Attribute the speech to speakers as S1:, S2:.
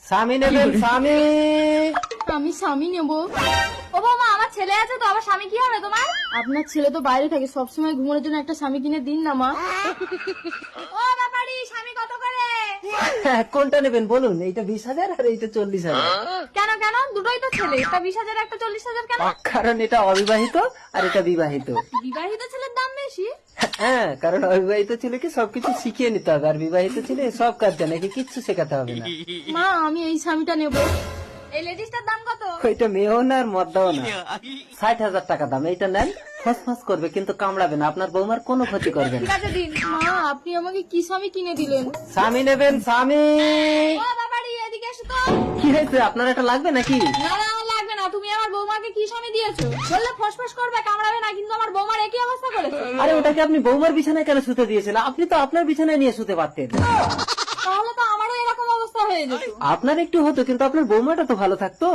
S1: স্বামী নেবেন স্বামী।
S2: আমি স্বামী নেব।
S3: ও বৌমা, আমার ছেলে আছে তো, আবার স্বামী কি হবে তোমার?
S2: আপনার ছেলে তো বাইরে থাকে, সবসময় ঘুমানোর জন্য একটা স্বামী কিনে দিন না মা।
S3: ও ব্যাপারি, স্বামী কত করে?
S1: হ্যাঁ, কোনটা নেবেন বলুন? এইটা 20,000 আর এইটা 40,000।
S3: কেন কেন, দুটোই তো ছেলে, একটা 20,000 একটা 40,000 কেন?
S1: কারণ এটা অবিবাহিত আর এটা বিবাহিত।
S3: বিবাহিত ছেলের দাম বেশি?
S1: হ্যাঁ, কারণ অবিবাহিত ছেলেকে সবকিছু শিখিয়ে নিতে হবে, আর বিবাহিত ছেলে সব কাজ জানে, একে কিচ্ছু শেখাতে হবে না।
S2: মা আমি এই স্বামীটা নেব।
S3: এই লেডিসটার দাম কত?
S1: ওইটা মেয়েও না আর মদ্দাও না, 60,000 টাকা দাম। এইটা নেন, ফসফস করবে কিন্তু কামড়াবে না, আপনার বৌমার কোনো ক্ষতি করবে না।
S3: ঠিক আছে দিন।
S2: মা আপনি আমাকে কি স্বামী কিনে দিলেন?
S1: স্বামী নেবেন স্বামী।
S3: ও ব্যাপারি, এদিকে এসো তো।
S1: কি হয়েছে, আপনার এটা লাগবে নাকি?
S3: না না, আমার লাগবে না। তুমি আমার বৌমাকে কি স্বামী দিয়েছো? বললে ফসফস করবে, কামড়াবে না, কিন্তু আমার বৌমার একই অবস্থা করেছে।
S1: আরে ওটাকে আপনি বৌমার বিছানায় কেন শুতে দিয়েছেন? আপনি তো আপনার বিছানায় নিয়ে শুতে পারতেন।
S3: তাহলে তো আমারও এরকম অবস্থা হয়ে যেত।
S1: আপনার একটু হতো, কিন্তু আপনার বৌমাটা তো ভালো থাকতো।